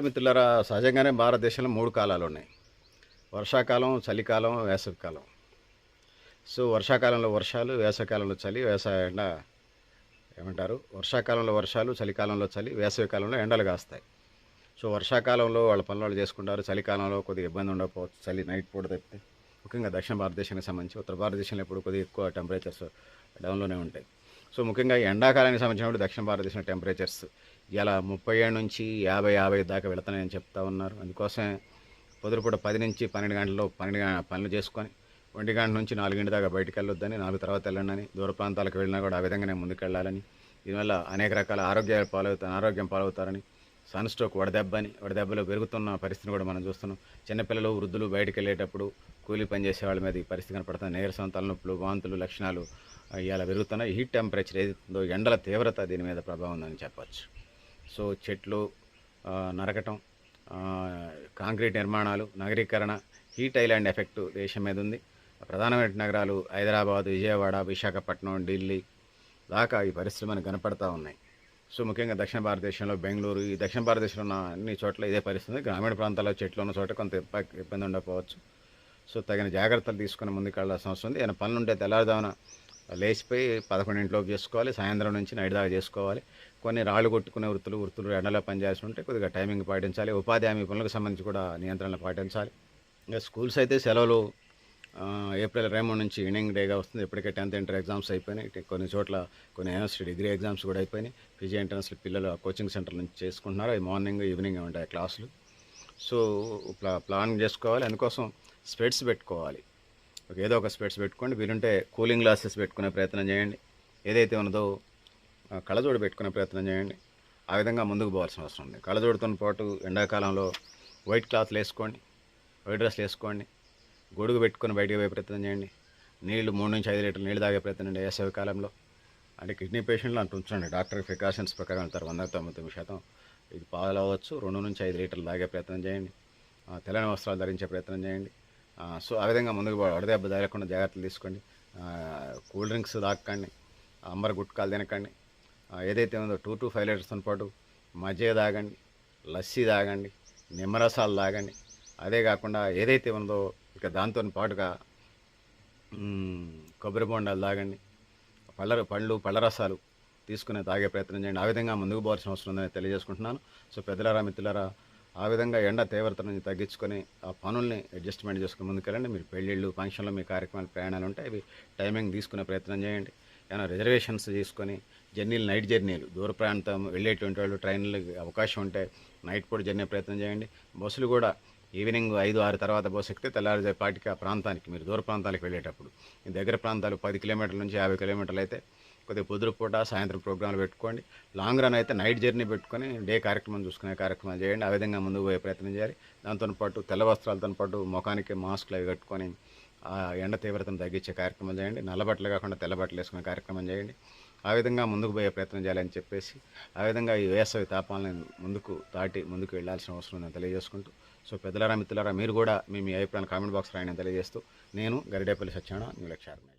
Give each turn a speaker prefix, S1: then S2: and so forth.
S1: మిత్రులారా, సహజంగానే భారతదేశంలో 3 కాలాలు ఉన్నాయి. వర్షాకాలం, చలికాలం, వేసవికాలం. సో వర్షాకాలంలో వర్షాలు, వేసవికాలంలో చలి, ఎండ ఏమంటారు? వర్షాకాలంలో వర్షాలు, చలికాలంలో చలి, వేసవికాలంలో ఎండలు కాస్తాయి. సో వర్షాకాలంలో వాళ్ళ పనులు వాళ్ళు చేసుకుంటారు. చలికాలంలో కొద్దిగా ఇబ్బంది ఉండకపోవచ్చు, చలి నైట్ పూట తప్పితే. ముఖ్యంగా దక్షిణ భారతదేశానికి సంబంధించి ఉత్తర భారతదేశంలో ఇప్పుడు కొద్దిగా ఎక్కువ టెంపరేచర్స్ డౌన్లోనే ఉంటాయి. సో ముఖ్యంగా ఎండాకాలానికి సంబంధించినప్పుడు దక్షిణ భారతదేశం టెంపరేచర్స్ ఇలా 37 నుంచి 50 దాకా వెళుతున్నాయని చెప్తా ఉన్నారు. అందుకోసమే పొద్దుపూట 10 నుంచి 12 గంటల్లో పనులు చేసుకొని 1 గంట నుంచి 4 దాకా బయటికి వెళ్ళొద్దని, 4 తర్వాత వెళ్ళండి, దూర ప్రాంతాలకు వెళ్ళినా కూడా ఆ విధంగానే ముందుకెళ్ళాలని, దీనివల్ల అనేక రకాల ఆరోగ్యం పాలవుతారని, సన్ స్ట్రోక్ వడదెబ్బలు పెరుగుతున్న పరిస్థితిని కూడా మనం చూస్తున్నాం. చిన్నపిల్లలు, వృద్ధులు బయటికి వెళ్ళేటప్పుడు కూలీ పని చేసే వాళ్ళ మీద ఈ పరిస్థితి కనపడుతుంది. నీరసం, తలనొప్పులు, వాంతులు లక్షణాలు ఇలా పెరుగుతున్నాయి. హీట్ టెంపరేచర్ ఏదైతుందో ఎండల తీవ్రత దీని మీద ప్రభావం ఉందని చెప్పచ్చు. సో చెట్లు నరకటం, కాంక్రీట్ నిర్మాణాలు, నగరీకరణ, హీట్ ఐలాండ్ ఎఫెక్టు దేశం మీద ఉంది. ప్రధానమైన నగరాలు హైదరాబాద్, విజయవాడ, విశాఖపట్నం, ఢిల్లీ దాకా ఈ పరిస్థితులు మనకు కనపడతా ఉన్నాయి. సో ముఖ్యంగా దక్షిణ భారతదేశంలో బెంగళూరు, ఈ దక్షిణ భారతదేశంలో ఉన్న అన్ని చోట్ల ఇదే పరిస్థితి. గ్రామీణ ప్రాంతాల్లో చెట్లు ఉన్న చోట కొంత ఇబ్బంది ఉండకపోవచ్చు. సో తగిన జాగ్రత్తలు తీసుకుని ముందుకు వెళ్ళాల్సిన అవసరం ఉంది. ఏమైనా పనులు ఉంటే తెల్లారుదామున లేచిపోయి 11 చేసుకోవాలి, సాయంత్రం నుంచి నైట్ దాకా చేసుకోవాలి. కొన్ని రాళ్ళు కొట్టుకునే వృత్తులు ఎండలో పనిచేయాల్సి ఉంటే కొద్దిగా టైమింగ్ పాటించాలి. ఉపాధి హామీ పనులకు సంబంధించి కూడా నియంత్రణలు పాటించాలి. ఇంకా స్కూల్స్ అయితే సెలవులు ఏప్రిల్ 23 నుంచి ఈవినింగ్ డేగా వస్తుంది. ఇప్పటికే 10th ఇంటర్ ఎగ్జామ్స్ అయిపోయినాయి. కొన్ని చోట్ల కొన్ని యూనివర్సిటీ డిగ్రీ ఎగ్జామ్స్ కూడా అయిపోయినాయి. పీజీ ఎంట్రన్స్లు పిల్లలు కోచింగ్ సెంటర్ నుంచి చేసుకుంటున్నారు. అవి మార్నింగ్ ఈవినింగ్ ఉంటాయి క్లాసులు. సో ప్లాన్ చేసుకోవాలి. అందుకోసం స్పెట్స్ పెట్టుకోవాలి. ఏదో ఒక స్పెట్స్ పెట్టుకోండి. వీలుంటే కూలింగ్ గ్లాసెస్ పెట్టుకునే ప్రయత్నం చేయండి. ఏదైతే ఉన్నదో కళ్ళజోడు పెట్టుకునే ప్రయత్నం చేయండి. ఆ విధంగా ముందుకు పోవాల్సిన అవసరం ఉంది. కళ్ళజోడుతో పాటు ఎండాకాలంలో వైట్ క్లాత్లు వేసుకోండి, వైట్ డ్రెస్లు వేసుకోండి. గొడుగు పెట్టుకొని బయటకు పోయే ప్రయత్నం చేయండి. నీళ్లు 3 నుంచి 5 లీటర్లు నీళ్ళు తాగే ప్రయత్నం చేయండి వేసవి కాలంలో. అంటే కిడ్నీ పేషెంట్లు అంటూ ఉంచండి. డాక్టర్ ప్రికాషన్స్ ప్రకారం వెళ్తారు. 199% ఇది పాలు అవ్వచ్చు. 2 నుంచి 5 లీటర్లు తాగే ప్రయత్నం చేయండి. తెల్లని వస్త్రాలు ధరించే ప్రయత్నం చేయండి. సో ఆ విధంగా ముందుకు వడదెబ్బ తగలకుండా జాగ్రత్తలు తీసుకోండి. కూల్ డ్రింక్స్ తాకండి, అంబర్ గుట్కాలు తినకండి. ఏదైతే ఉందో 2 to 5 లీటర్స్తో పాటు మజ్జిగ తాగండి, లస్సీ తాగండి, నిమ్మరసాలు తాగండి. అదే కాకుండా ఏదైతే ఉందో ఇక దాంతో పాటుగా కొబ్బరి బొండాలు తాగండి, పళ్ళ రసాలు తీసుకుని తాగే ప్రయత్నం చేయండి. ఆ విధంగా ముందుకు పోవాల్సిన అవసరం ఉందని తెలియజేసుకుంటున్నాను. సో పెద్దలారా, మిత్రులారా, ఆ విధంగా ఎండ తీవ్రత నుంచి తగ్గించుకొని ఆ పనుల్ని అడ్జస్ట్మెంట్ చేసుకుని ముందుకెళ్ళండి. మీరు పెళ్ళిళ్ళు, ఫంక్షన్లు, మీ కార్యక్రమాలు, ప్రయాణాలు ఉంటాయి. అవి టైమింగ్ తీసుకునే ప్రయత్నం చేయండి. ఏమైనా రిజర్వేషన్స్ తీసుకొని నైట్ జర్నీలు, దూర ప్రాంతం వెళ్ళేటువంటి వాళ్ళు ట్రైన్లు అవకాశం ఉంటే నైట్ పూట జర్నీ ప్రయత్నం చేయండి. బస్సులు కూడా ఈవినింగ్ 5, 6 తర్వాత బస్సు ఎక్కితే తెల్లారిపాటికి ఆ ప్రాంతానికి, మీరు దూర ప్రాంతాలకు వెళ్ళేటప్పుడు, మీ దగ్గర ప్రాంతాలు 10 కిలోమీటర్ల నుంచి 50 కిలోమీటర్లు అయితే కొద్దిగా పొద్దుపూట సాయంత్రం ప్రోగ్రాంలు పెట్టుకోండి. లాంగ్ రన్ అయితే నైట్ జర్నీ పెట్టుకొని డే కార్యక్రమం చూసుకునే కార్యక్రమాలు చేయండి. ఆ విధంగా ముందుకు పోయే ప్రయత్నం చేయాలి. దాంతోపాటు తెల్ల వస్త్రాలతో పాటు ముఖానికి మాస్క్లు అవి కట్టుకొని ఆ ఎండ తీవ్రతను తగ్గించే కార్యక్రమం చేయండి. నల్ల బట్టలు కాకుండా తెల్ల బట్టలు వేసుకునే కార్యక్రమం చేయండి. ఆ విధంగా ముందుకు పోయే ప్రయత్నం చేయాలని చెప్పేసి, ఆ విధంగా ఈ వేసవి తాపాలను ముందుకు వెళ్ళాల్సిన అవసరం ఉందని తెలియజేసుకుంటూ, సో పెద్దలారా, మిత్రులారా, మీరు కూడా మీ అభిప్రాయాన్ని కామెంట్ బాక్స్ రాయని తెలియజేస్తూ, నేను గరిడేపల్లి సత్యనారాయణ, న్యూ లక్ష్య ఆర్గనైజేషన్.